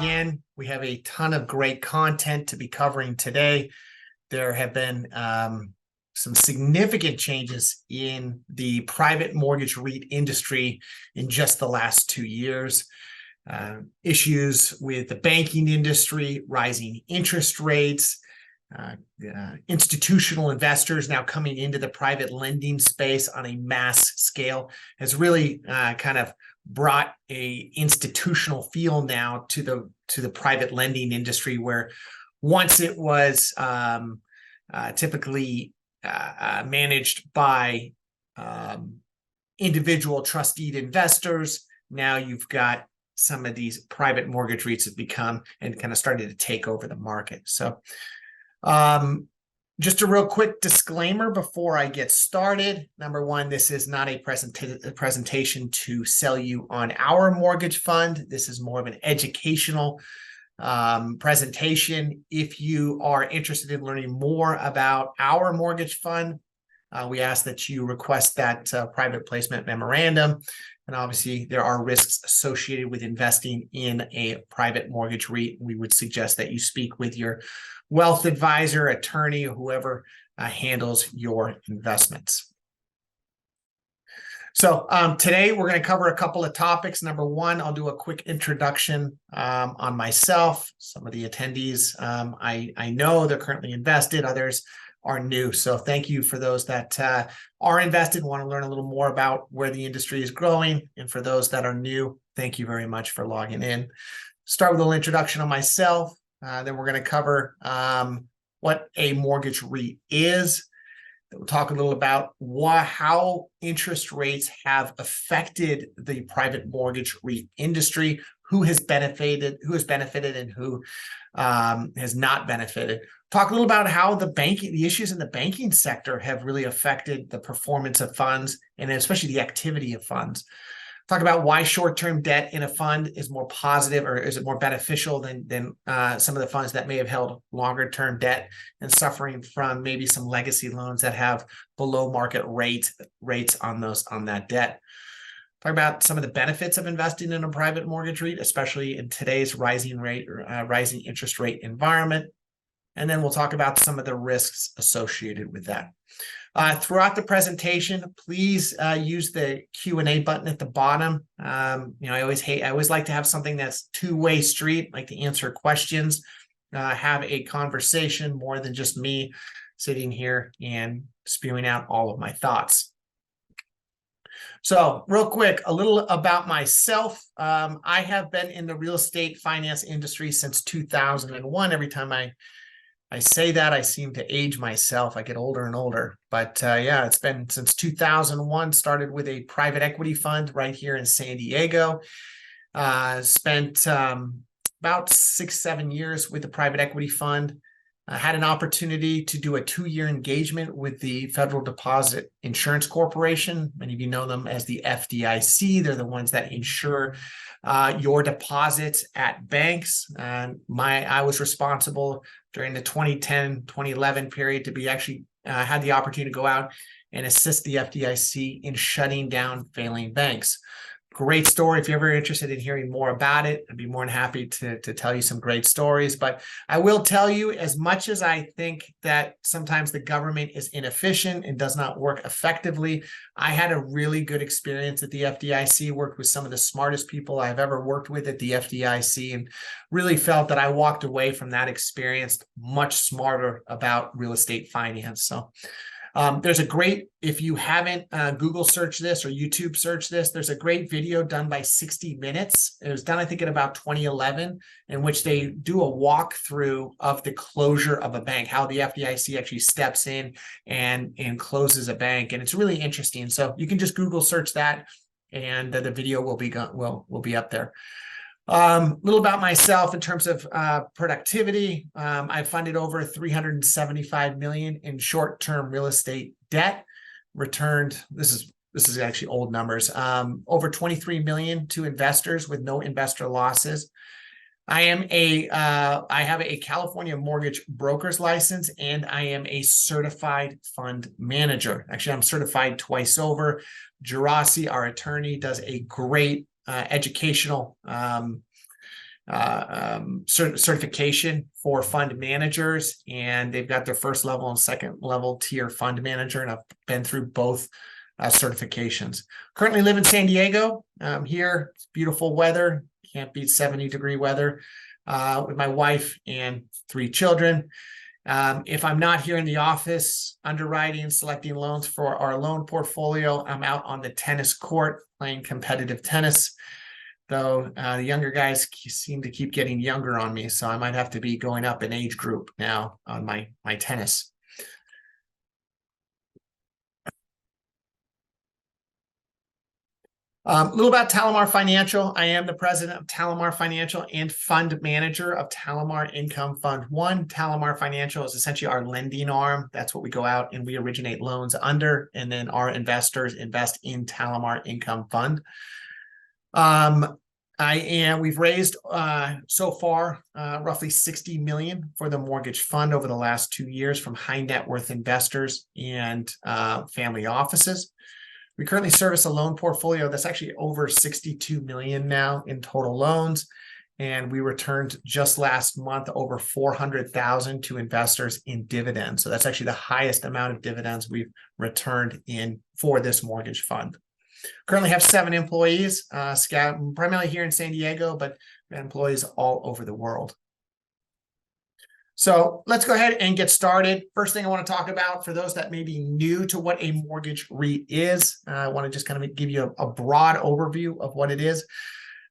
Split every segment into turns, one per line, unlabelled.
again. We have a ton of great content to be covering today. There have been some significant changes in the private mortgage REIT industry in just the last 2 years. Issues with the banking industry, rising interest rates, institutional investors now coming into the private lending space on a mass scale has really kind of brought a institutional feel now to the private lending industry, where once it was typically managed by individual trusteed investors. Now you've got some of these private mortgage REITs have become and kind of started to take over the market. So just a real quick disclaimer before I get started. Number one, this is not a presentation to sell you on our mortgage fund. This is more of an educational presentation. If you are interested in learning more about our mortgage fund, we ask that you request that private placement memorandum. And obviously, there are risks associated with investing in a private mortgage REIT. We would suggest that you speak with your wealth advisor, attorney, or whoever handles your investments. So today we're going to cover a couple of topics. Number one, I'll do a quick introduction on myself. Some of the attendees, I know they're currently invested, others are new. So thank you for those that are invested, want to learn a little more about where the industry is growing. And for those that are new, thank you very much for logging in. Start with a little introduction on myself. Then we're going to cover what a mortgage REIT is. We'll talk a little about how interest rates have affected the private mortgage REIT industry, who has benefited, and who has not benefited. Talk a little about how the issues in the banking sector have really affected the performance of funds and especially the activity of funds. Talk about why short-term debt in a fund is more positive, or is it more beneficial than some of the funds that may have held longer-term debt and suffering from maybe some legacy loans that have below market rates on that debt. Talk about some of the benefits of investing in a private mortgage REIT, especially in today's rising interest rate environment. And then we'll talk about some of the risks associated with that. Throughout the presentation, please use the Q&A button at the bottom. I always like to have something that's two-way street, like to answer questions, have a conversation more than just me sitting here and spewing out all of my thoughts. So real quick, a little about myself. I have been in the real estate finance industry since 2001. Every time I say that, I seem to age myself. I get older and older. But yeah, it's been since 2001. Started with a private equity fund right here in San Diego. Spent about 6-7 years with the private equity fund. Had an opportunity to do a 2-year engagement with the Federal Deposit Insurance Corporation. Many of you know them as the FDIC. They're the ones that insure your deposits at banks. I was responsible during the 2010-2011 period to be had the opportunity to go out and assist the FDIC in shutting down failing banks. Great story. If you're ever interested in hearing more about it, I'd be more than happy to tell you some great stories. But I will tell you, as much as I think that sometimes the government is inefficient and does not work effectively, I had a really good experience at the FDIC, worked with some of the smartest people I've ever worked with at the FDIC, and really felt that I walked away from that experience much smarter about real estate finance. So there's a great, if you haven't Google search this or YouTube search this, there's a great video done by 60 Minutes. It was done, I think, in about 2011, in which they do a walkthrough of the closure of a bank, how the FDIC actually steps in and closes a bank. And it's really interesting. So you can just Google search that, and the video will be up there. Little about myself in terms of productivity. I funded over $375 million in short-term real estate debt. Returned, this is actually old numbers, over $23 million to investors with no investor losses. I have a California mortgage broker's license, and I am a certified fund manager. Actually, I'm certified twice over. Gerasi, our attorney, does a great educational certification for fund managers, and they've got their first level and second level tier fund manager, and I've been through both certifications. Currently live in San Diego. Here, it's beautiful weather. Can't beat 70-degree weather with my wife and 3 children. If I'm not here in the office underwriting, selecting loans for our loan portfolio, I'm out on the tennis court playing competitive tennis. Though the younger guys seem to keep getting younger on me, so I might have to be going up in age group now on my tennis. A little about Talamar Financial. I am the president of Talamar Financial and fund manager of Talamar Income Fund 1. Talamar Financial is essentially our lending arm. That's what we go out and we originate loans under, and then our investors invest in Talamar Income Fund. We've raised so far roughly $60 million for the mortgage fund over the last 2 years from high net worth investors and family offices. We currently service a loan portfolio that's actually over $62 million now in total loans. And we returned just last month over $400,000 to investors in dividends. So that's actually the highest amount of dividends we've returned in for this mortgage fund. Currently have 7 employees, primarily here in San Diego, but employees all over the world. So let's go ahead and get started. First thing I want to talk about for those that may be new to what a mortgage REIT is, I want to just kind of give you a broad overview of what it is.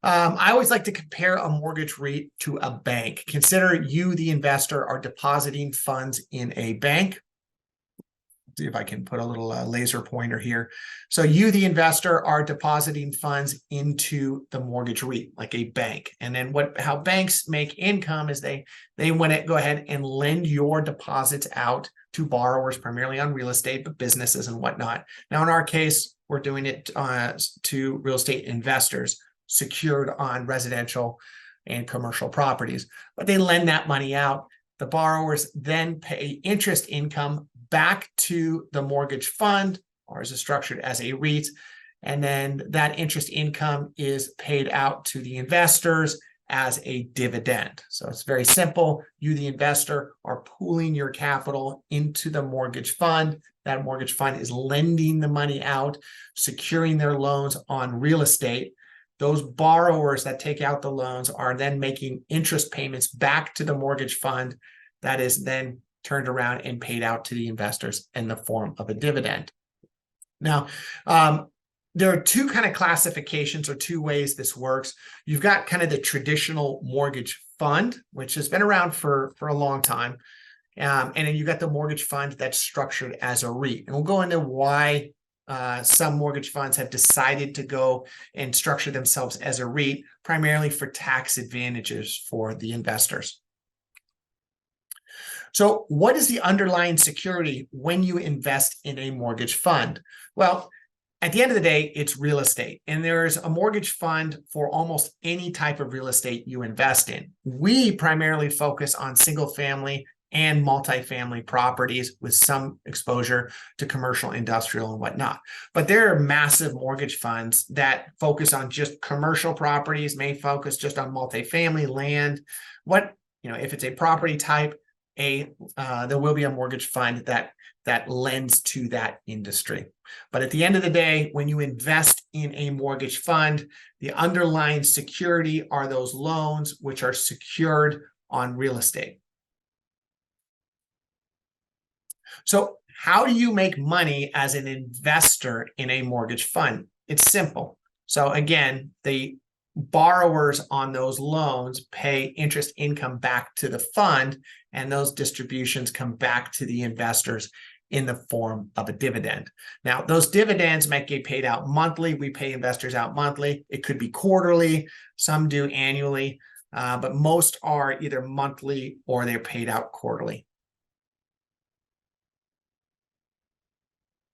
I always like to compare a mortgage REIT to a bank. Consider you, the investor, are depositing funds in a bank. See if I can put a little laser pointer here. So you, the investor, are depositing funds into the mortgage REIT like a bank. And then how banks make income is they want to go ahead and lend your deposits out to borrowers, primarily on real estate, but businesses and whatnot. Now, in our case, we're doing it to real estate investors secured on residential and commercial properties. But they lend that money out. The borrowers then pay interest income back to the mortgage fund. Ours is structured as a REIT, and then that interest income is paid out to the investors as a dividend. So it's very simple. You, the investor, are pooling your capital into the mortgage fund. That mortgage fund is lending the money out, securing their loans on real estate. Those borrowers that take out the loans are then making interest payments back to the mortgage fund that is then turned around and paid out to the investors in the form of a dividend. Now, there are 2 kind of classifications or 2 ways this works. You've got kind of the traditional mortgage fund, which has been around for a long time. And then you've got the mortgage fund that's structured as a REIT. And we'll go into why some mortgage funds have decided to go and structure themselves as a REIT, primarily for tax advantages for the investors. So what is the underlying security when you invest in a mortgage fund? Well, at the end of the day, it's real estate. And there's a mortgage fund for almost any type of real estate you invest in. We primarily focus on single family and multifamily properties with some exposure to commercial, industrial, and whatnot. But there are massive mortgage funds that focus on just commercial properties, may focus just on multifamily land. If it's a property type, there will be a mortgage fund that lends to that industry. But at the end of the day, when you invest in a mortgage fund, the underlying security are those loans which are secured on real estate. So how do you make money as an investor in a mortgage fund? It's simple. So again, the borrowers on those loans pay interest income back to the fund, and those distributions come back to the investors in the form of a dividend. Now, those dividends might get paid out monthly. We pay investors out monthly. It could be quarterly. Some do annually, but most are either monthly or they're paid out quarterly.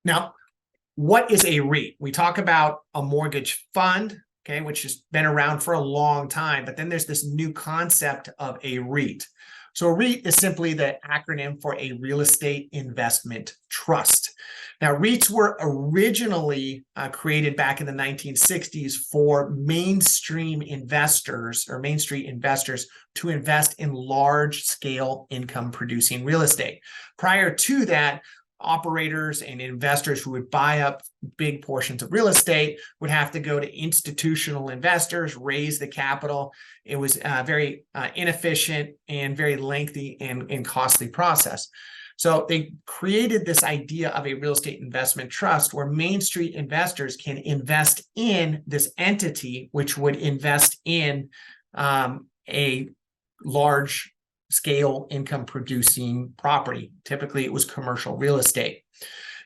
Now, what is a REIT? We talk about a mortgage fund, okay, which has been around for a long time, but then there's this new concept of a REIT. So a REIT is simply the acronym for a real estate investment trust. Now, REITs were originally created back in the 1960s for mainstream investors or Main Street investors to invest in large-scale income-producing real estate. Prior to that, operators and investors who would buy up big portions of real estate would have to go to institutional investors, raise the capital. It was a very inefficient and very lengthy and costly process. So they created this idea of a real estate investment trust where Main Street investors can invest in this entity, which would invest in a large scale income producing property. Typically, it was commercial real estate.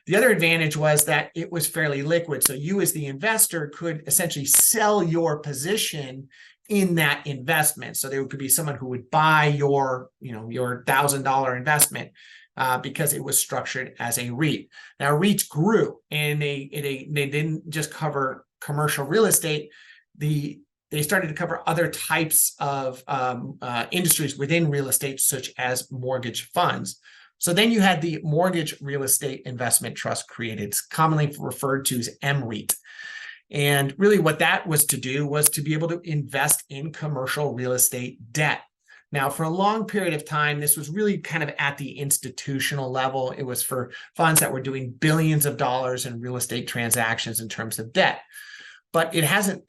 The other advantage was that it was fairly liquid. So you as the investor could essentially sell your position in that investment. So there could be someone who would buy your $1,000 investment because it was structured as a REIT. Now, REITs grew, and they didn't just cover commercial real estate. They started to cover other types of industries within real estate, such as mortgage funds. So then you had the Mortgage Real Estate Investment Trust created. It's commonly referred to as MREIT. And really what that was to do was to be able to invest in commercial real estate debt. Now, for a long period of time, this was really kind of at the institutional level. It was for funds that were doing billions of dollars in real estate transactions in terms of debt. But it hasn't...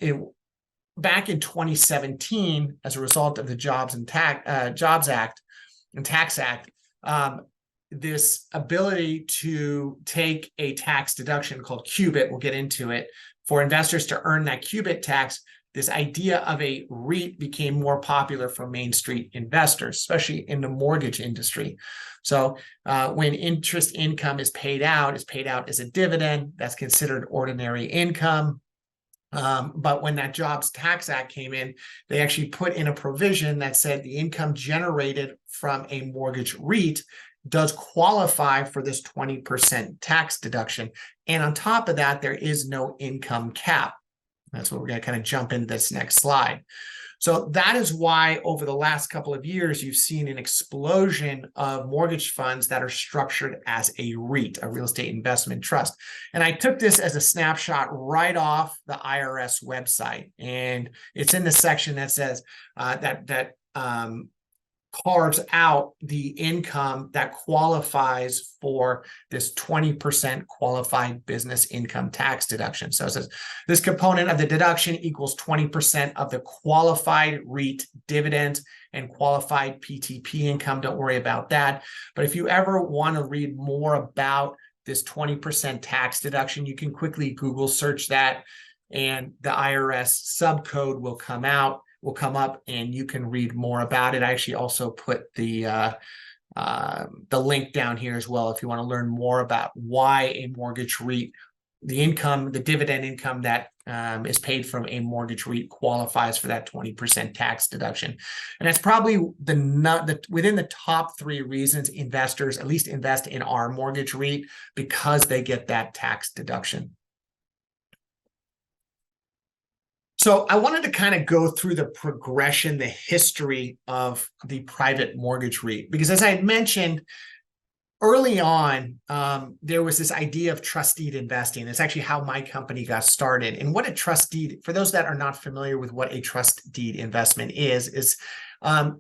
Back in 2017, as a result of the Jobs Act and Tax Act, this ability to take a tax deduction called QBIT, we'll get into it, for investors to earn that QBIT tax, this idea of a REIT became more popular for Main Street investors, especially in the mortgage industry. So when interest income is paid out as a dividend. That's considered ordinary income. But when that Jobs Tax Act came in, they actually put in a provision that said the income generated from a mortgage REIT does qualify for this 20% tax deduction. And on top of that, there is no income cap. That's what we're going to kind of jump into this next slide. So that is why over the last couple of years, you've seen an explosion of mortgage funds that are structured as a REIT, a real estate investment trust. And I took this as a snapshot right off the IRS website. And it's in the section that says carves out the income that qualifies for this 20% qualified business income tax deduction. So it says this component of the deduction equals 20% of the qualified REIT dividends and qualified PTP income. Don't worry about that. But if you ever want to read more about this 20% tax deduction, you can quickly Google search that, and the IRS subcode will come up, and you can read more about it. I actually also put the link down here as well if you want to learn more about why a mortgage REIT, the dividend income that is paid from a mortgage REIT qualifies for that 20% tax deduction. And that's probably within the top 3 reasons investors at least invest in our mortgage REIT, because they get that tax deduction. So I wanted to kind of go through the progression, the history of the private mortgage REIT, because as I had mentioned early on, there was this idea of trust deed investing. It's actually how my company got started. And what a trust deed, for those that are not familiar with what a trust deed investment is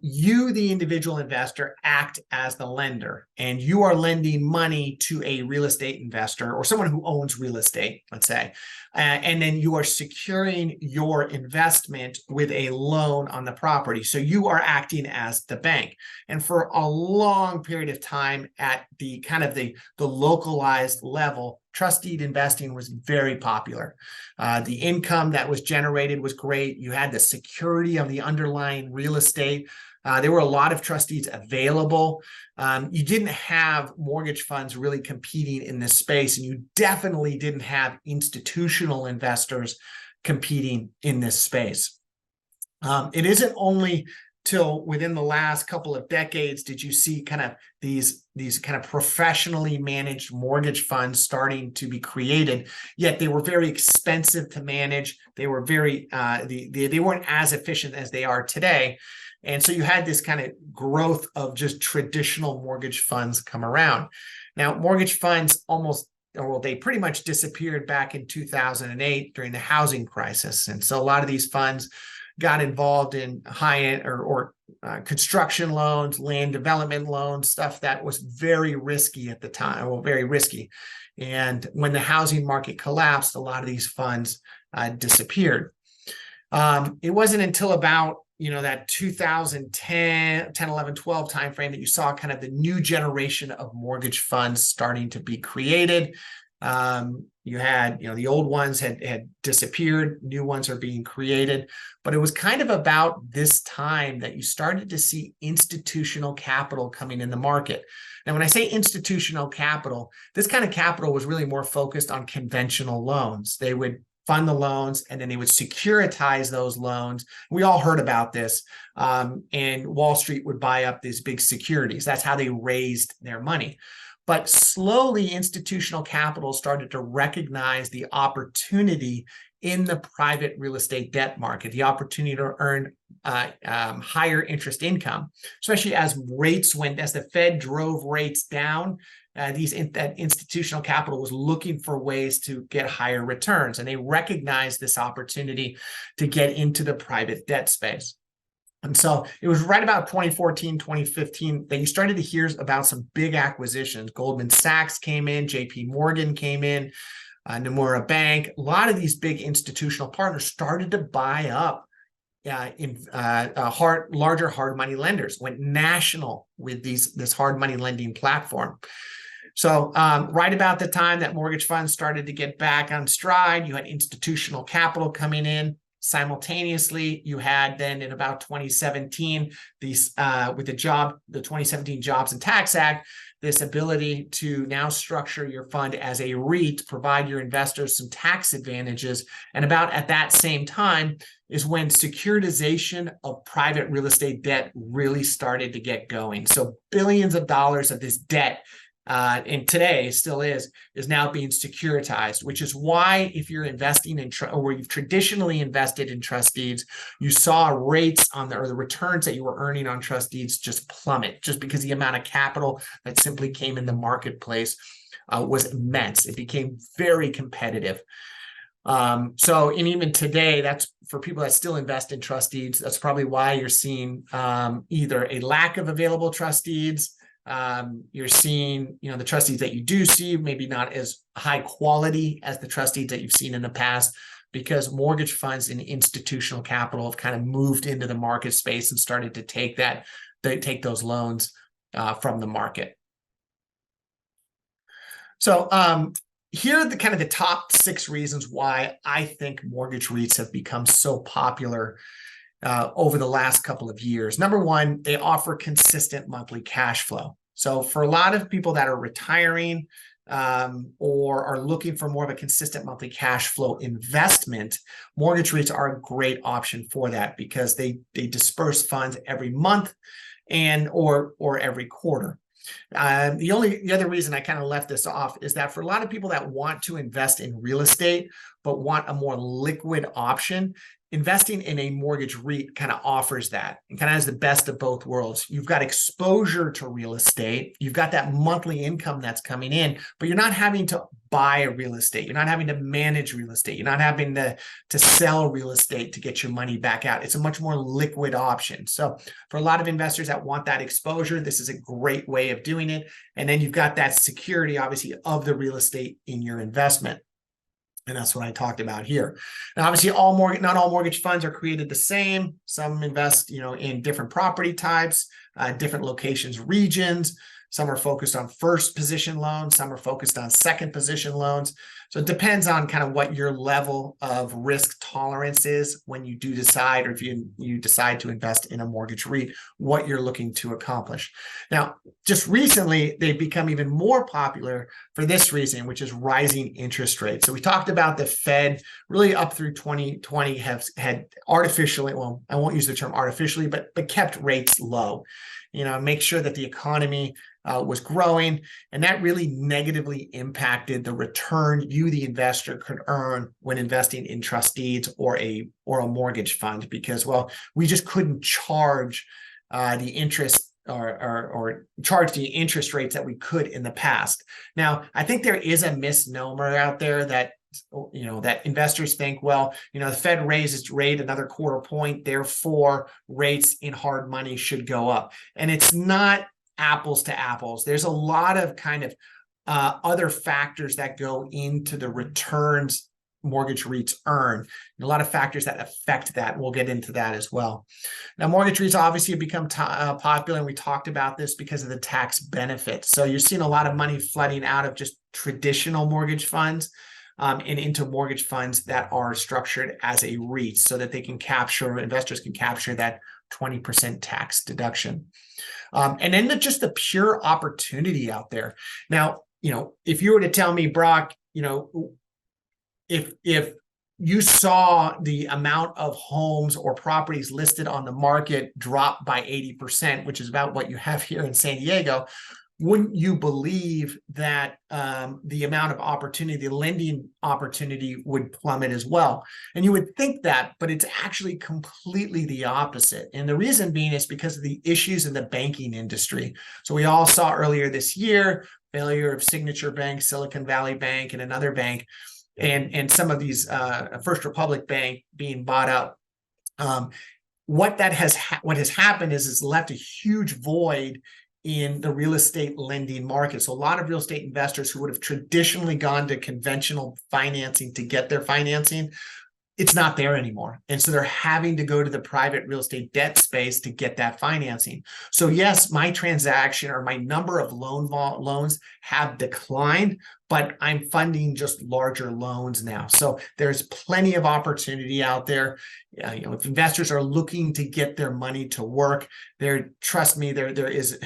you, the individual investor, act as the lender, and you are lending money to a real estate investor or someone who owns real estate, let's say. And then you are securing your investment with a loan on the property. So you are acting as the bank. And for a long period of time at the kind of the localized level, trust deed investing was very popular. The income that was generated was great. You had the security of the underlying real estate. There were a lot of trust deeds available. You didn't have mortgage funds really competing in this space, and you definitely didn't have institutional investors competing in this space. It isn't only till within the last couple of decades did you see kind of these kind of professionally managed mortgage funds starting to be created, yet they were very expensive to manage. They were very they weren't as efficient as they are today. And so you had this kind of growth of just traditional mortgage funds come around. Now, mortgage funds almost or they pretty much disappeared back in 2008 during the housing crisis. And so a lot of these funds got involved in high-end or construction loans, land development loans, stuff that was very risky at the time, well, very risky. And when the housing market collapsed, a lot of these funds disappeared. It wasn't until about that 2010, 10, 11, 12 timeframe that you saw kind of the new generation of mortgage funds starting to be created. You had, the old ones had disappeared, new ones are being created, but it was kind of about this time that you started to see institutional capital coming in the market. Now, when I say institutional capital, this kind of capital was really more focused on conventional loans. They would fund the loans and then they would securitize those loans. We all heard about this, and Wall Street would buy up these big securities. That's how they raised their money. But slowly, institutional capital started to recognize the opportunity in the private real estate debt market, the opportunity to earn higher interest income, especially as the Fed drove rates down. That institutional capital was looking for ways to get higher returns, and they recognized this opportunity to get into the private debt space. And so it was right about 2014, 2015 that you started to hear about some big acquisitions. Goldman Sachs came in, JP Morgan came in, Nomura Bank. A lot of these big institutional partners started to buy up larger hard money lenders, went national with this hard money lending platform. So right about the time that mortgage funds started to get back on stride, you had institutional capital coming in. Simultaneously, you had then in about 2017, with the 2017 Jobs and Tax Act, this ability to now structure your fund as a REIT, provide your investors some tax advantages. And about at that same time is when securitization of private real estate debt really started to get going. So billions of dollars of this debt, and today still is now being securitized, which is why if you're investing in or you've traditionally invested in trust deeds, you saw rates on or the returns that you were earning on trust deeds just plummet, just because the amount of capital that simply came in the marketplace was immense. It became very competitive. So, and even today, that's for people that still invest in trust deeds, that's probably why you're seeing either a lack of available trust deeds. You're seeing, the trust deeds that you do see, maybe not as high quality as the trust deeds that you've seen in the past, because mortgage funds and institutional capital have kind of moved into the market space and started to take those loans from the market. So here are the top 6 reasons why I think mortgage REITs have become so popular over the last couple of years. Number one, they offer consistent monthly cash flow. So for a lot of people that are retiring or are looking for more of a consistent monthly cash flow investment, mortgage REITs are a great option for that because they disperse funds every month or every quarter. The other reason I kind of left this off is that for a lot of people that want to invest in real estate but want a more liquid option, investing in a mortgage REIT kind of offers that and kind of has the best of both worlds. You've got exposure to real estate. You've got that monthly income that's coming in, but you're not having to buy a real estate. You're not having to manage real estate. You're not having to sell real estate to get your money back out. It's a much more liquid option. So for a lot of investors that want that exposure, this is a great way of doing it. And then you've got that security, obviously, of the real estate in your investment. And that's what I talked about here. Now, obviously, not all mortgage funds are created the same. Some invest, in different property types, different locations, regions. Some are focused on first position loans. Some are focused on second position loans. So it depends on kind of what your level of risk tolerance is when you do decide, or if you decide to invest in a mortgage REIT, what you're looking to accomplish. Now, just recently, they've become even more popular for this reason, which is rising interest rates. So we talked about the Fed really up through 2020 had artificially, well, I won't use the term artificially, but kept rates low. Make sure that the economy was growing, and that really negatively impacted the return you, the investor, could earn when investing in trust deeds or a mortgage fund, because, well, we just couldn't charge the interest or charge the interest rates that we could in the past. Now, I think there is a misnomer out there that that investors think, well, the Fed raises rate another quarter point, therefore rates in hard money should go up. And it's not apples to apples. There's a lot of kind of other factors that go into the returns mortgage REITs earn, and a lot of factors that affect that. We'll get into that as well. Now, mortgage REITs obviously have become popular, and we talked about this because of the tax benefits. So you're seeing a lot of money flooding out of just traditional mortgage funds and into mortgage funds that are structured as a REIT, so that investors can capture that 20% tax deduction. And then just the pure opportunity out there. Now, if you were to tell me, Brock, if you saw the amount of homes or properties listed on the market drop by 80%, which is about what you have here in San Diego, wouldn't you believe that the amount of opportunity, the lending opportunity, would plummet as well? And you would think that, but it's actually completely the opposite. And the reason being is because of the issues in the banking industry. So we all saw earlier this year, failure of Signature Bank, Silicon Valley Bank, and another bank, and some of these First Republic Bank being bought up. What has happened is it's left a huge void in the real estate lending market. So a lot of real estate investors who would have traditionally gone to conventional financing to get their financing, it's not there anymore. And so they're having to go to the private real estate debt space to get that financing. So yes, my transaction or my number of loans have declined, but I'm funding just larger loans now. So there's plenty of opportunity out there. If investors are looking to get their money to work, trust me, there is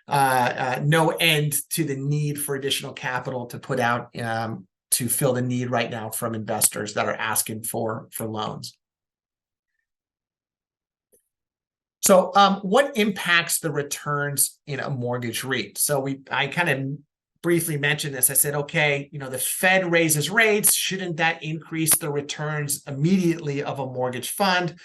no end to the need for additional capital to put out to fill the need right now from investors that are asking for loans. So what impacts the returns in a mortgage REIT? So I kind of briefly mentioned this. I said, okay, the Fed raises rates. Shouldn't that increase the returns immediately of a mortgage fund?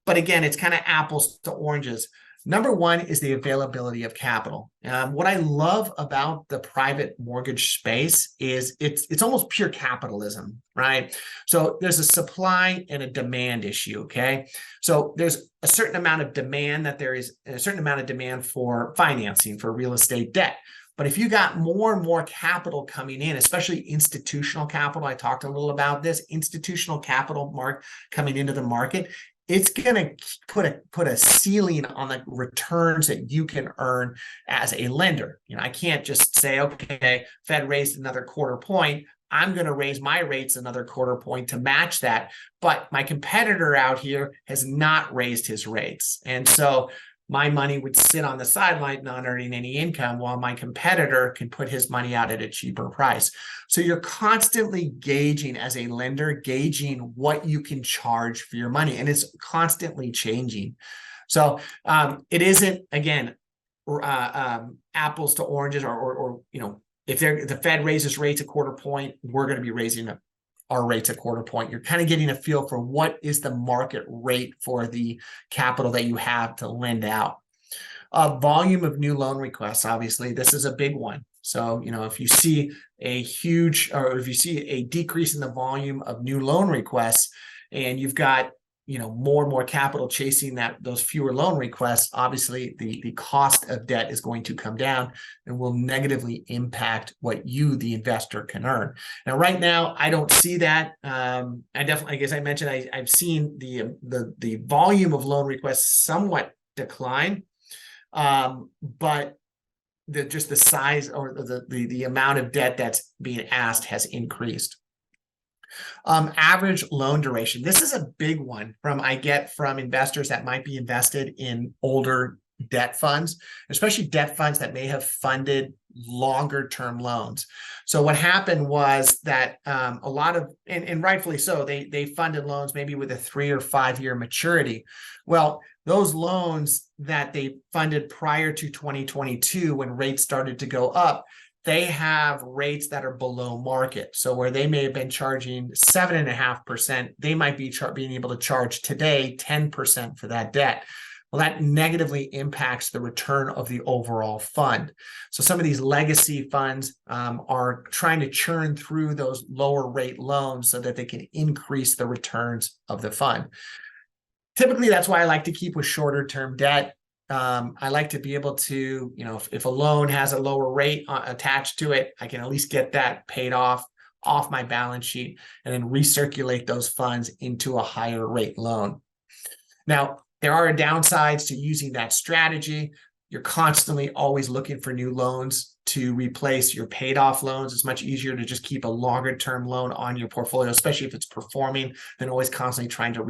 But again, it's kind of apples to oranges. Number one is the availability of capital. What I love about the private mortgage space is it's almost pure capitalism, right? So there's a supply and a demand issue, okay? So there's a certain amount of demand for financing for real estate debt. But if you got more and more capital coming in, especially institutional capital, I talked a little about this, institutional capital coming into the market, it's going to put a ceiling on the returns that you can earn as a lender. I can't just say, okay, Fed raised another quarter point, I'm going to raise my rates another quarter point to match that. But my competitor out here has not raised his rates. And so my money would sit on the sideline not earning any income, while my competitor can put his money out at a cheaper price. So you're constantly gauging, as a lender, gauging what you can charge for your money, and it's constantly changing. So it isn't, again, apples to oranges, or if the Fed raises rates a quarter point, we're going to be raising our rates a quarter point. You're kind of getting a feel for what is the market rate for the capital that you have to lend out. Volume of new loan requests, obviously, this is a big one. So, if you see if you see a decrease in the volume of new loan requests, and you've got more and more capital chasing those fewer loan requests, obviously the cost of debt is going to come down and will negatively impact what you, the investor, can earn. Now, right now, I don't see that. I definitely, as I mentioned, I've seen the volume of loan requests somewhat decline, but just the size or the amount of debt that's being asked has increased. Average loan duration. This is a big one I get from investors that might be invested in older debt funds, especially debt funds that may have funded longer term loans. So what happened was that a lot of, and rightfully so, they funded loans maybe with a 3 or 5 year maturity. Well, those loans that they funded prior to 2022, when rates started to go up, they have rates that are below market. So where they may have been charging 7.5%, they might be being able to charge today 10% for that debt. well, that negatively impacts the return of the overall fund. So some of these legacy funds are trying to churn through those lower rate loans so that they can increase the returns of the fund. Typically, that's why I like to keep with shorter term debt. I like to be able to, if a loan has a lower rate attached to it, I can at least get that paid off my balance sheet and then recirculate those funds into a higher rate loan. Now, there are downsides to using that strategy. You're constantly always looking for new loans to replace your paid off loans. It's much easier to just keep a longer term loan on your portfolio, especially if it's performing, than always constantly trying to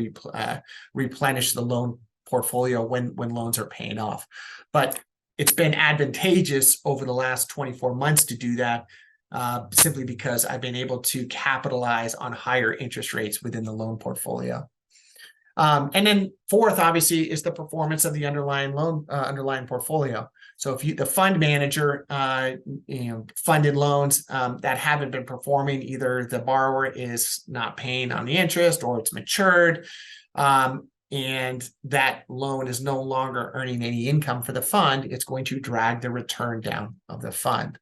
replenish the loan portfolio when loans are paying off. But it's been advantageous over the last 24 months to do that, simply because I've been able to capitalize on higher interest rates within the loan portfolio. And then fourth, obviously, is the performance of the underlying portfolio. So if the fund manager, funded loans that haven't been performing, either the borrower is not paying on the interest or it's matured, and that loan is no longer earning any income for the fund, it's going to drag the return down of the fund.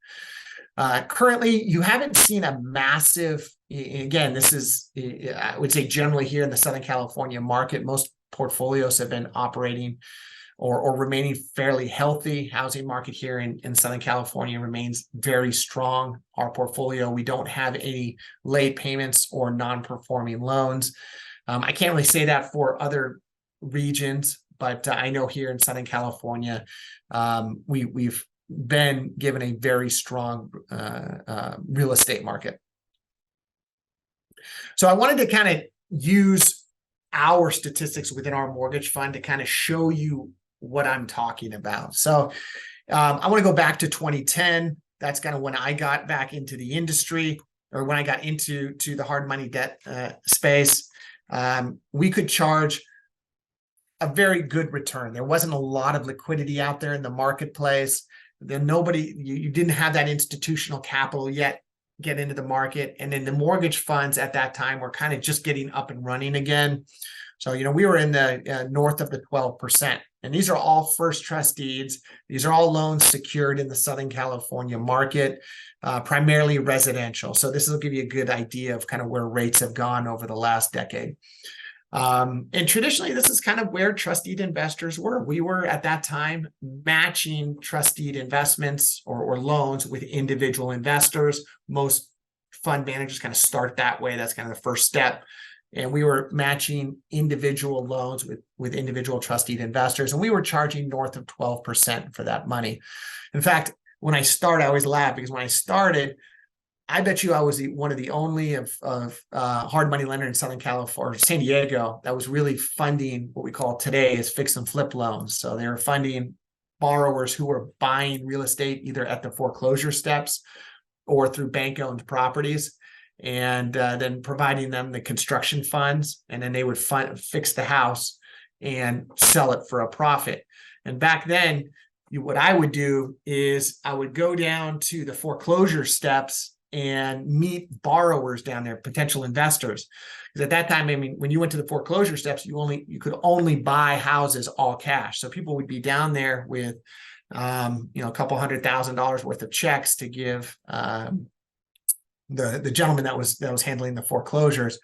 Currently, you haven't seen a massive, again, this is, I would say generally here in the Southern California market, most portfolios have been operating or remaining fairly healthy. Housing market here in Southern California remains very strong. Our portfolio, we don't have any late payments or non-performing loans. I can't really say that for other regions, but I know here in Southern California, we've been given a very strong real estate market. So I wanted to kind of use our statistics within our mortgage fund to kind of show you what I'm talking about. So I want to go back to 2010. That's kind of when I got back into the industry, or when I got into the hard money debt space. We could charge a very good return. There wasn't a lot of liquidity out there in the marketplace. Then you didn't have that institutional capital yet get into the market. And then the mortgage funds at that time were kind of just getting up and running again. So, we were in the north of the 12%. And these are all first trust deeds. These are all loans secured in the Southern California market, primarily residential. So this will give you a good idea of kind of where rates have gone over the last decade. And traditionally, this is kind of where trust deed investors were. We were at that time matching trust deed investments or loans with individual investors. Most fund managers kind of start that way. That's kind of the first step. And we were matching individual loans with individual trust deed investors. And we were charging north of 12% for that money. In fact, when I started, I always laugh because when I started, I bet you I was one of the only of hard money lender in Southern California, or San Diego, that was really funding what we call today as fix and flip loans. So they were funding borrowers who were buying real estate either at the foreclosure steps or through bank-owned properties, and then providing them the construction funds, and then they would fix the house and sell it for a profit. And back then, what I would do is I would go down to the foreclosure steps and meet borrowers down there, potential investors. Because at that time, when you went to the foreclosure steps, you could only buy houses all cash. So people would be down there with, a couple $100,000 worth of checks to give the gentleman that was handling the foreclosures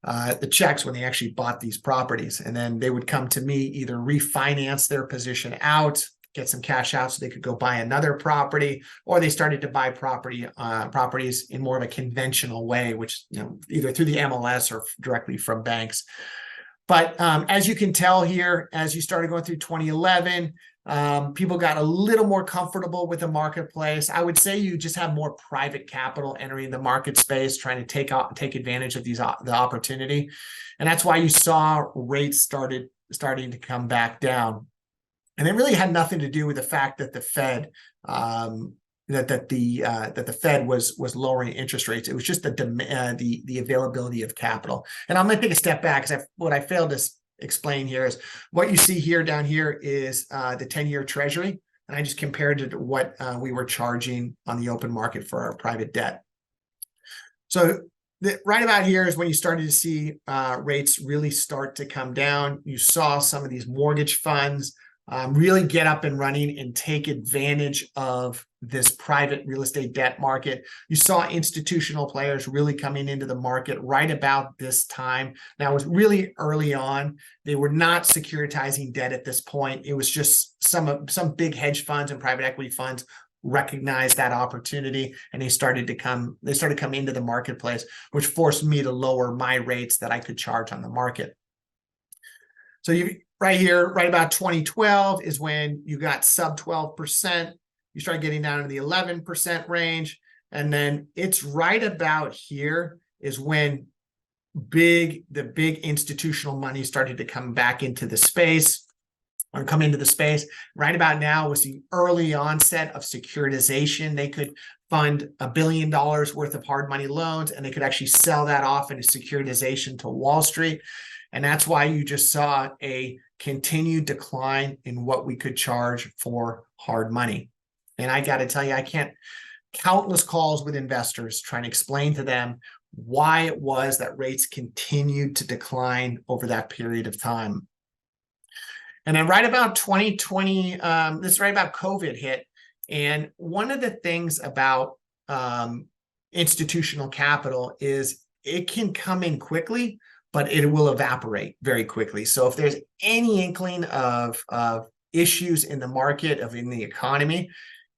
the checks when they actually bought these properties. And then they would come to me, either refinance their position out, get some cash out so they could go buy another property, or they started to buy properties in more of a conventional way, which, either through the MLS or directly from banks. But as you can tell here, as you started going through 2011, people got a little more comfortable with the marketplace. I would say you just have more private capital entering the market space, trying to take advantage of the opportunity. And that's why you saw rates starting to come back down. And it really had nothing to do with the fact that the Fed that the Fed was lowering interest rates. It was just the availability of capital. And I'm going to take a step back, because what I failed to explain here is what you see here down here is the 10-year Treasury, and I just compared it to what we were charging on the open market for our private debt. So right about here is when you started to see rates really start to come down. You saw some of these mortgage funds really get up and running and take advantage of this private real estate debt market. You saw institutional players really coming into the market right about this time. Now, it was really early on. They were not securitizing debt at this point. It was just some big hedge funds and private equity funds recognized that opportunity, and they started to come into the marketplace, which forced me to lower my rates that I could charge on the market. So right here, right about 2012 is when you got sub 12%. You start getting down to the 11% range. And then it's right about here is when the big institutional money started to come back into the space, or come into the space. Right about now was the early onset of securitization. They could fund $1 billion worth of hard money loans, and they could actually sell that off into securitization to Wall Street. And that's why you just saw a continued decline in what we could charge for hard money. And I got to tell you, I can't countless calls with investors trying to explain to them why it was that rates continued to decline over that period of time. And then right about 2020, this is right about COVID hit. And one of the things about institutional capital is it can come in quickly, but it will evaporate very quickly. So if there's any inkling of issues in the market, in the economy,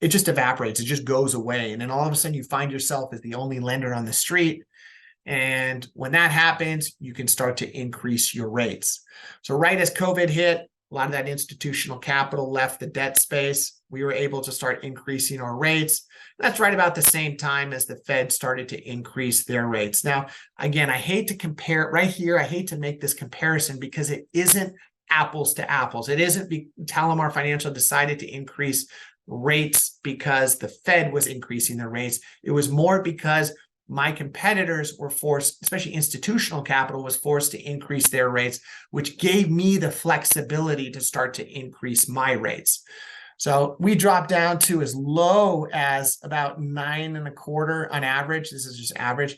it just evaporates. It just goes away. And then all of a sudden you find yourself as the only lender on the street. And when that happens, you can start to increase your rates. So right as COVID hit, a lot of that institutional capital left the debt space. We were able to start increasing our rates. That's right about the same time as the Fed started to increase their rates. Now, again, I hate to compare right here. I hate to make this comparison because it isn't apples to apples. It isn't Palomar Financial decided to increase rates because the Fed was increasing their rates. It was more because my competitors were forced, especially institutional capital, was forced to increase their rates, which gave me the flexibility to start to increase my rates. So we dropped down to as low as about 9.25 on average. This is just average.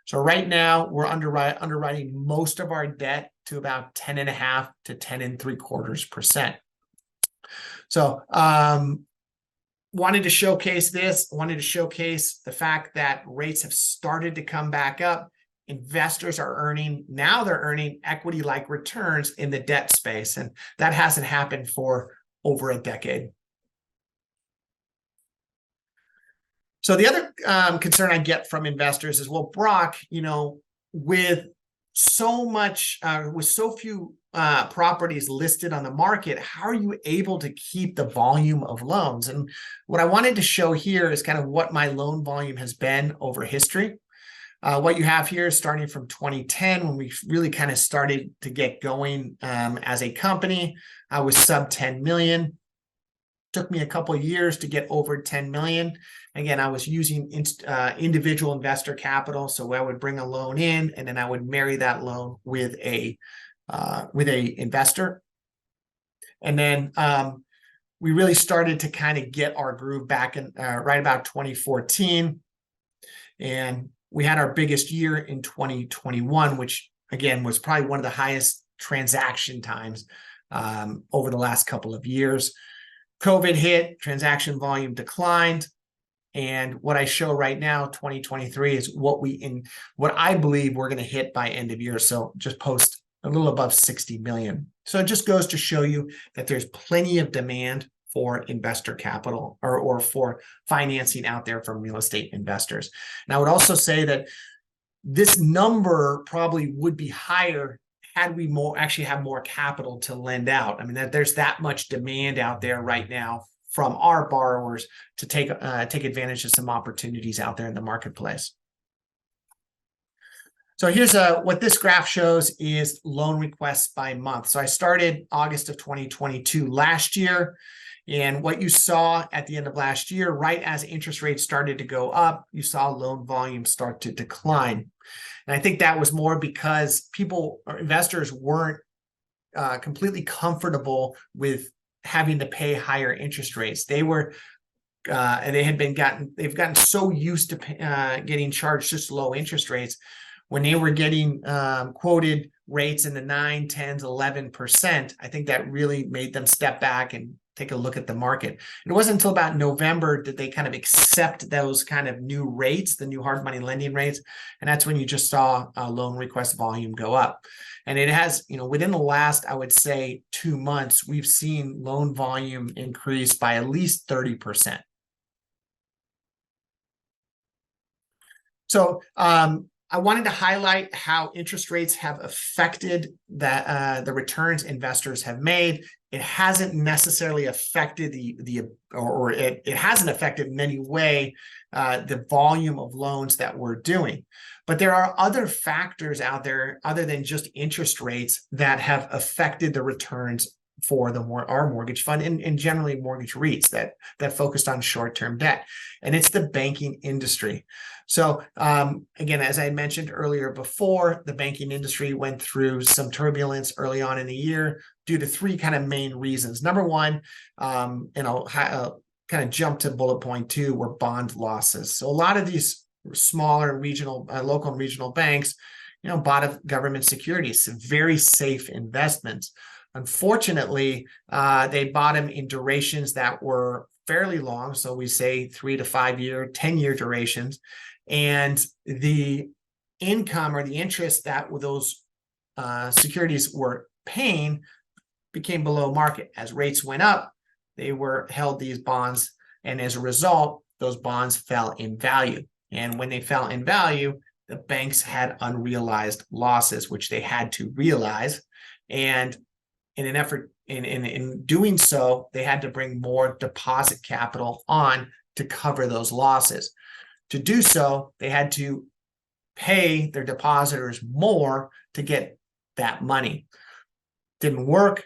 So right now we're underwriting most of our debt to about 10.5 to 10.75%. So wanted to showcase this, wanted to showcase the fact that rates have started to come back up. Investors are earning, now they're earning equity-like returns in the debt space. And that hasn't happened for over a decade. So the other concern I get from investors is, well, Brock, with so few properties listed on the market, how are you able to keep the volume of loans? And what I wanted to show here is kind of what my loan volume has been over history. What you have here is starting from 2010, when we really kind of started to get going as a company. I was sub 10 million. Took me a couple of years to get over 10 million. Again, I was using individual investor capital. So I would bring a loan in, and then I would marry that loan with a investor. And then we really started to kind of get our groove back in right about 2014. And we had our biggest year in 2021, which again was probably one of the highest transaction times over the last couple of years. COVID hit, transaction volume declined. And what I show right now, 2023, is what I believe we're going to hit by end of year. So just post a little above 60 million. So it just goes to show you that there's plenty of demand for investor capital or for financing out there from real estate investors. And I would also say that this number probably would be higher had we actually have more capital to lend out. I mean, there's that much demand out there right now from our borrowers to take advantage of some opportunities out there in the marketplace. So here's what this graph shows is loan requests by month. So I started August of 2022 last year. And what you saw at the end of last year, right as interest rates started to go up, you saw loan volume start to decline. And I think that was more because investors weren't completely comfortable with having to pay higher interest rates. They've gotten so used to getting charged just low interest rates. when they were getting quoted rates in the 9, 10s, 11%, I think that really made them step back and take a look at the market. And it wasn't until about November that they kind of accept those kind of new rates, the new hard money lending rates. And that's when you just saw loan request volume go up. And it has, within the last, I would say 2 months, we've seen loan volume increase by at least 30%. So I wanted to highlight how interest rates have affected that the returns investors have made. It hasn't necessarily affected it hasn't affected in any way the volume of loans that we're doing. But there are other factors out there other than just interest rates that have affected the returns for our mortgage fund and generally mortgage REITs that focused on short-term debt. And it's the banking industry. So again, as I mentioned earlier before, the banking industry went through some turbulence early on in the year due to 3 kind of main reasons. Number one, and I'll kind of jump to bullet point 2, were bond losses. So a lot of these smaller regional, local and regional banks, bought government securities, very safe investments. Unfortunately, they bought them in durations that were fairly long. So we say 3 to 5 year, 10-year durations. And the income or the interest that those securities were paying became below market. As rates went up, they held these bonds. And as a result, those bonds fell in value. And when they fell in value, the banks had unrealized losses, which they had to realize. And in an effort, in doing so, they had to bring more deposit capital on to cover those losses. To do so, they had to pay their depositors more to get that money. Didn't work.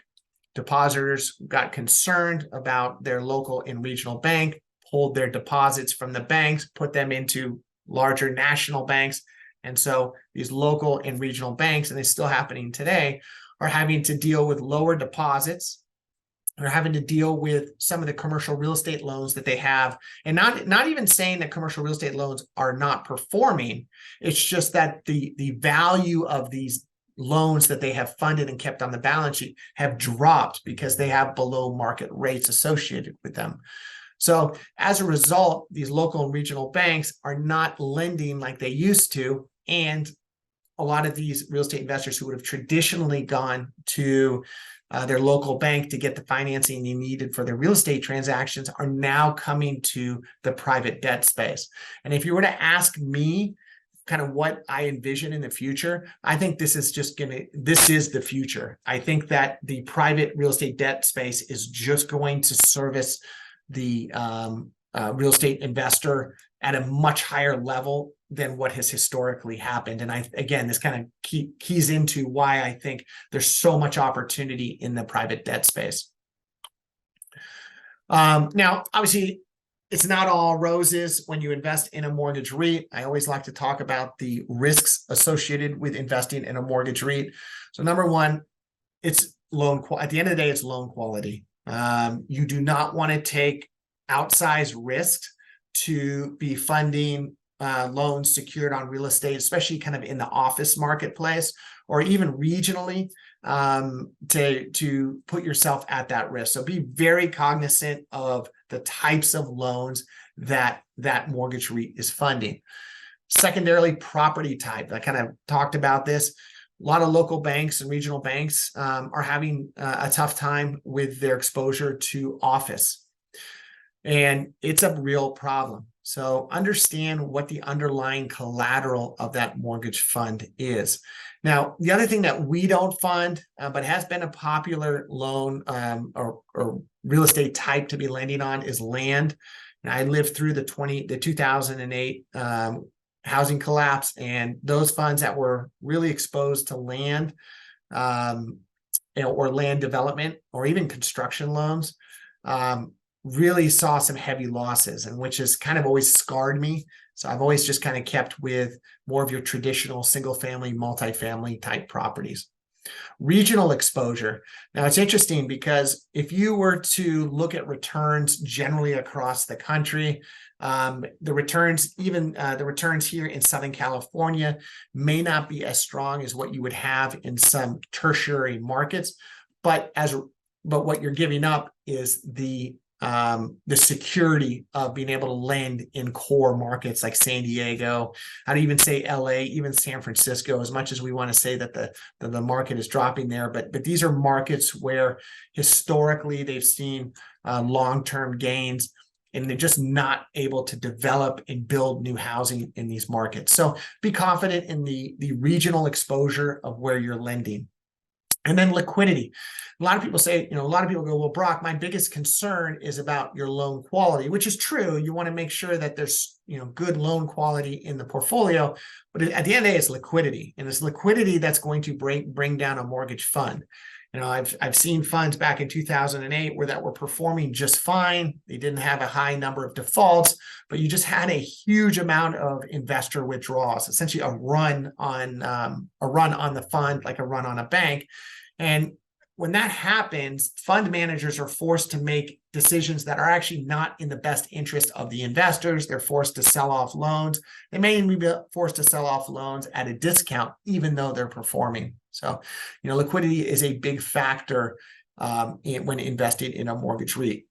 Depositors got concerned about their local and regional bank, pulled their deposits from the banks, put them into larger national banks. And so these local and regional banks, and it's still happening today, are having to deal with lower deposits. They're having to deal with some of the commercial real estate loans that they have. And not even saying that commercial real estate loans are not performing. It's just that the value of these loans that they have funded and kept on the balance sheet have dropped because they have below market rates associated with them. So as a result, these local and regional banks are not lending like they used to. And a lot of these real estate investors who would have traditionally gone to their local bank to get the financing they needed for their real estate transactions are now coming to the private debt space. And if you were to ask me kind of what I envision in the future, I think this is the future. I think that the private real estate debt space is just going to service the real estate investor at a much higher level than what has historically happened. And again, this kind of keys into why I think there's so much opportunity in the private debt space. Now, obviously, it's not all roses when you invest in a mortgage REIT. I always like to talk about the risks associated with investing in a mortgage REIT. So number one, it's at the end of the day, it's loan quality. You do not want to take outsized risks to be funding loans secured on real estate, especially kind of in the office marketplace or even regionally, to put yourself at that risk. So be very cognizant of the types of loans that mortgage REIT is funding. Secondarily, property type. I kind of talked about this. A lot of local banks and regional banks are having a tough time with their exposure to office. And it's a real problem. So understand what the underlying collateral of that mortgage fund is. Now, the other thing that we don't fund, but has been a popular loan or real estate type to be lending on is land. And I lived through the 2008 housing collapse, and those funds that were really exposed to land or land development or even construction loans really saw some heavy losses, and which has kind of always scarred me. So I've always just kind of kept with more of your traditional single family, multifamily type properties. Regional exposure. Now it's interesting because if you were to look at returns generally across the country, the returns, even the returns here in Southern California, may not be as strong as what you would have in some tertiary markets, but what you're giving up is the security of being able to lend in core markets like San Diego. I'd even say LA, even San Francisco, as much as we want to say that the market is dropping there. But these are markets where historically they've seen long-term gains, and they're just not able to develop and build new housing in these markets. So be confident in the regional exposure of where you're lending. And then liquidity. A lot of people say, a lot of people go, well, Brock, my biggest concern is about your loan quality, which is true. You want to make sure that there's, good loan quality in the portfolio. But at the end of the day, it's liquidity. And it's liquidity that's going to bring down a mortgage fund. I've seen funds back in 2008 that were performing just fine. They didn't have a high number of defaults, but you just had a huge amount of investor withdrawals, essentially a run on the fund, like a run on a bank. And when that happens, fund managers are forced to make decisions that are actually not in the best interest of the investors. They're forced to sell off loans. They may even be forced to sell off loans at a discount, even though they're performing. So, liquidity is a big factor when investing in a mortgage REIT.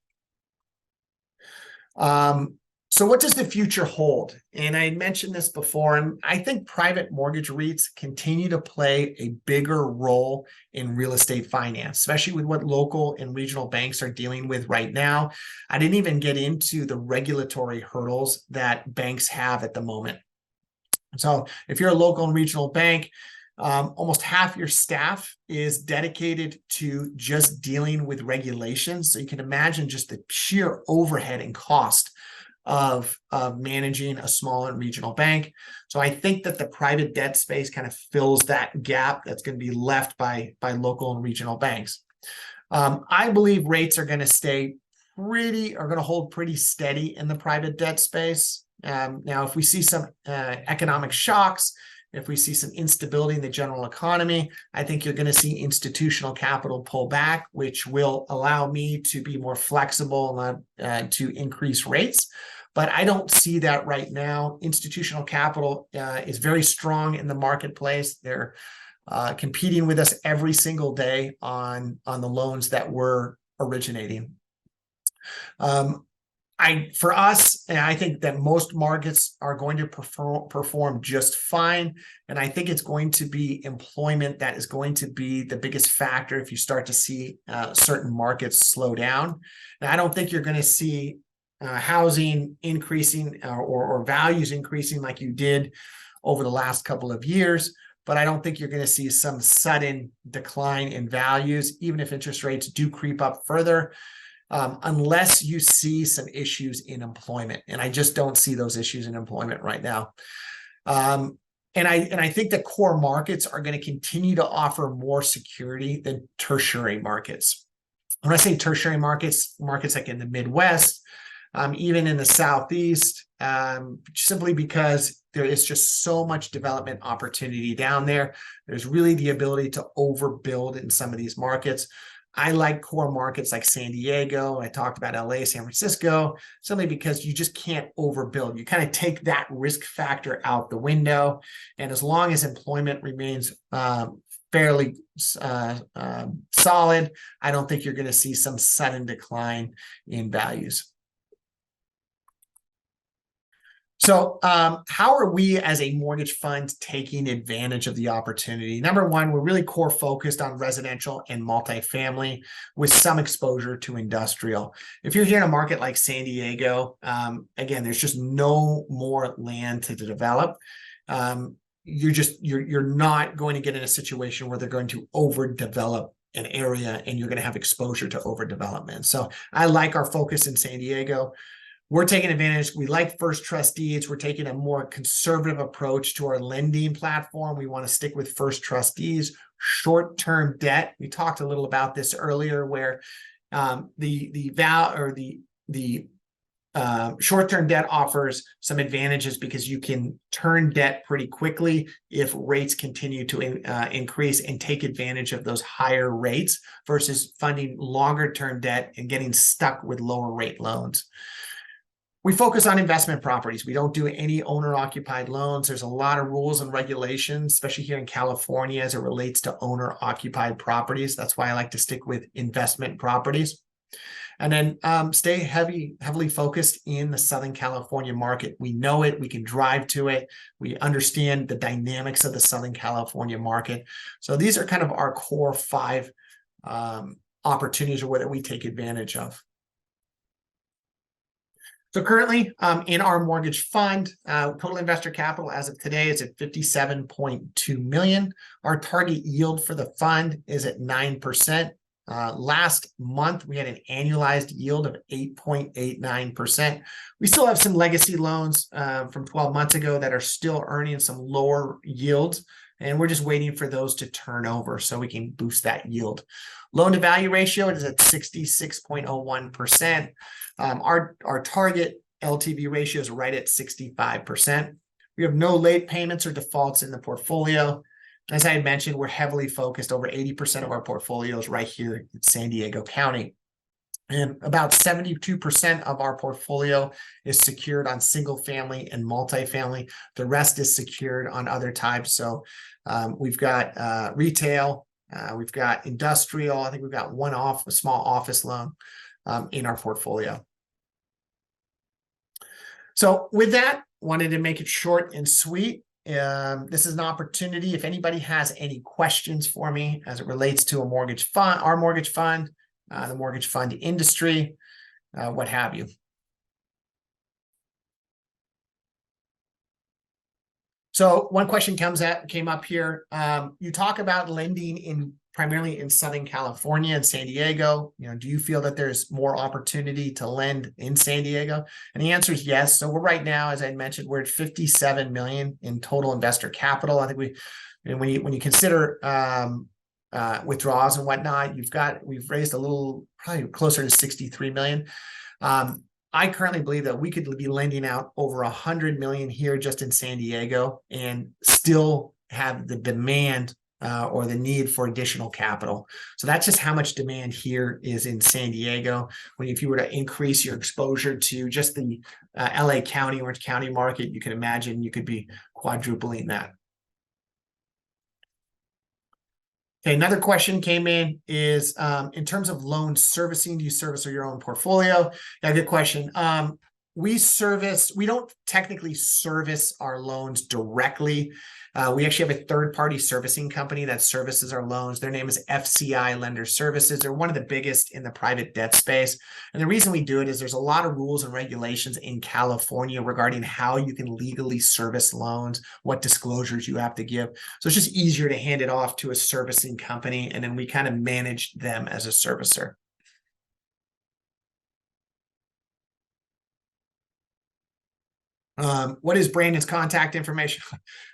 So what does the future hold? And I mentioned this before, and I think private mortgage REITs continue to play a bigger role in real estate finance, especially with what local and regional banks are dealing with right now. I didn't even get into the regulatory hurdles that banks have at the moment. So if you're a local and regional bank, almost half your staff is dedicated to just dealing with regulations. So you can imagine just the sheer overhead and cost of managing a small and regional bank. So I think that the private debt space kind of fills that gap that's going to be left by local and regional banks. I believe rates are going to hold pretty steady in the private debt space. Now, if we see some economic shocks, if we see some instability in the general economy, I think you're going to see institutional capital pull back, which will allow me to be more flexible to increase rates. But I don't see that right now. Institutional capital is very strong in the marketplace. They're competing with us every single day on the loans that we're originating. For us, I think that most markets are going to perform just fine. And I think it's going to be employment that is going to be the biggest factor if you start to see certain markets slow down. And I don't think you're going to see housing increasing or values increasing like you did over the last couple of years. But I don't think you're going to see some sudden decline in values, even if interest rates do creep up further. Unless you see some issues in employment. And I just don't see those issues in employment right now. And I think that core markets are going to continue to offer more security than tertiary markets. When I say tertiary markets like in the Midwest, even in the Southeast, simply because there is just so much development opportunity down there. There's really the ability to overbuild in some of these markets. I like core markets like San Diego. I talked about LA, San Francisco, simply because you just can't overbuild. You kind of take that risk factor out the window. And as long as employment remains fairly solid, I don't think you're going to see some sudden decline in values. So how are we as a mortgage fund taking advantage of the opportunity? Number one, we're really core focused on residential and multifamily with some exposure to industrial. If you're here in a market like San Diego, again, there's just no more land to develop. You're not going to get in a situation where they're going to overdevelop an area and you're going to have exposure to overdevelopment. So I like our focus in San Diego. We're taking advantage. We like first trust deeds. We're taking a more conservative approach to our lending platform. We want to stick with first trust deeds, short-term debt. We talked a little about this earlier, where the Short-term debt offers some advantages because you can turn debt pretty quickly if rates continue to increase and take advantage of those higher rates versus funding longer-term debt and getting stuck with lower rate loans. We focus on investment properties. We don't do any owner-occupied loans. There's a lot of rules and regulations, especially here in California, as it relates to owner-occupied properties. That's why I like to stick with investment properties. And then stay heavily focused in the Southern California market. We know it. We can drive to it. We understand the dynamics of the Southern California market. So these are kind of our core 5 opportunities or what we take advantage of. So currently in our mortgage fund, total investor capital as of today is at $57.2 million. Our target yield for the fund is at 9%. Last month, we had an annualized yield of 8.89%. We still have some legacy loans from 12 months ago that are still earning some lower yields, and we're just waiting for those to turn over so we can boost that yield. Loan to value ratio is at 66.01%. Our target LTV ratio is right at 65%. We have no late payments or defaults in the portfolio. As I had mentioned, we're heavily focused. Over 80% of our portfolio is right here in San Diego County. And about 72% of our portfolio is secured on single family and multifamily. The rest is secured on other types. So we've got retail, we've got industrial. I think we've got a small office loan in our portfolio. So with that, wanted to make it short and sweet. This is an opportunity. If anybody has any questions for me as it relates to a mortgage fund, our mortgage fund, the mortgage fund industry, what have you. So one question came up here. You talk about lending primarily in Southern California and San Diego. Do you feel that there's more opportunity to lend in San Diego? And the answer is yes. So we're right now, as I mentioned, we're at $57 million in total investor capital. I think when you consider withdrawals and whatnot, we've raised probably closer to $63 million. I currently believe that we could be lending out over $100 million here just in San Diego and still have the demand or the need for additional capital. So that's just how much demand here is in San Diego. If you were to increase your exposure to just the LA County, Orange County market, you can imagine you could be quadrupling that. Okay, another question came in is, in terms of loan servicing, do you service your own portfolio? Yeah, good question. We don't technically service our loans directly. We actually have a third-party servicing company that services our loans. Their name is FCI Lender Services. They're one of the biggest in the private debt space. And the reason we do it is there's a lot of rules and regulations in California regarding how you can legally service loans, what disclosures you have to give. So it's just easier to hand it off to a servicing company, and then we kind of manage them as a servicer. What is Brandon's contact information?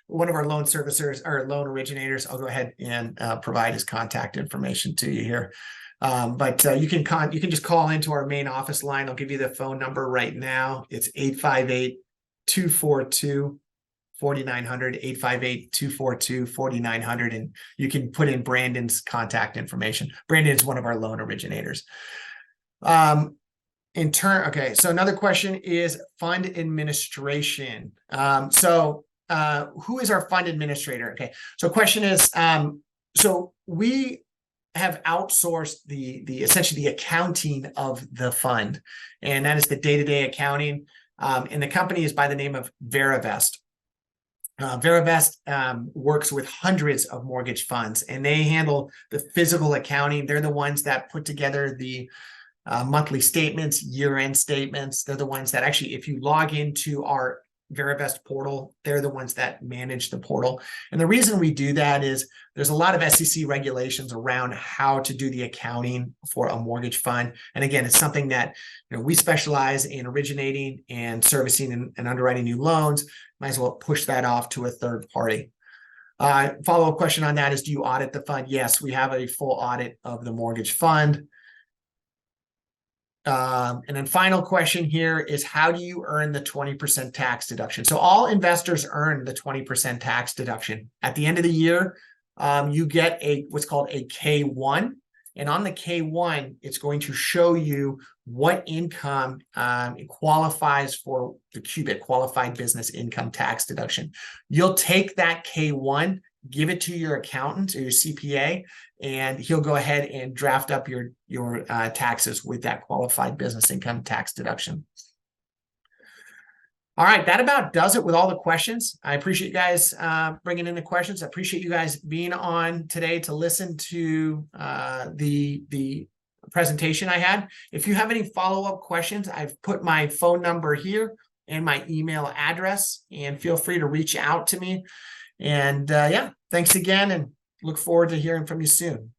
One of our loan servicers or loan originators, I'll go ahead and provide his contact information to you here. But you can just call into our main office line. I'll give you the phone number right now. It's 858-242-4900, 858-242-4900, and you can put in Brandon's contact information. Brandon is one of our loan originators. Okay, so another question is fund administration. Who is our fund administrator? Okay, so question is, so we have outsourced essentially the accounting of the fund, and that is the day-to-day accounting. And the company is by the name of Veravest. Veravest works with hundreds of mortgage funds, and they handle the physical accounting. They're the ones that put together the monthly statements, year-end statements. They're the ones that actually, if you log into our Veravest portal, they're the ones that manage the portal. And the reason we do that is there's a lot of SEC regulations around how to do the accounting for a mortgage fund. And again, it's something that we specialize in originating and servicing and underwriting new loans. Might as well push that off to a third party. Follow-up question on that is, do you audit the fund? Yes, we have a full audit of the mortgage fund. And then final question here is, how do you earn the 20% tax deduction? So all investors earn the 20% tax deduction. At the end of the year, you get what's called a K1. And on the K1, it's going to show you what income qualifies for the QBIT, qualified business income tax deduction. You'll take that K1, give it to your accountant or your CPA, and he'll go ahead and draft up your taxes with that qualified business income tax deduction. All right, that about does it with all the questions. I appreciate you guys bringing in the questions. I appreciate you guys being on today to listen to the presentation I had. If you have any follow-up questions, I've put my phone number here and my email address, and feel free to reach out to me. And yeah, thanks again, and look forward to hearing from you soon.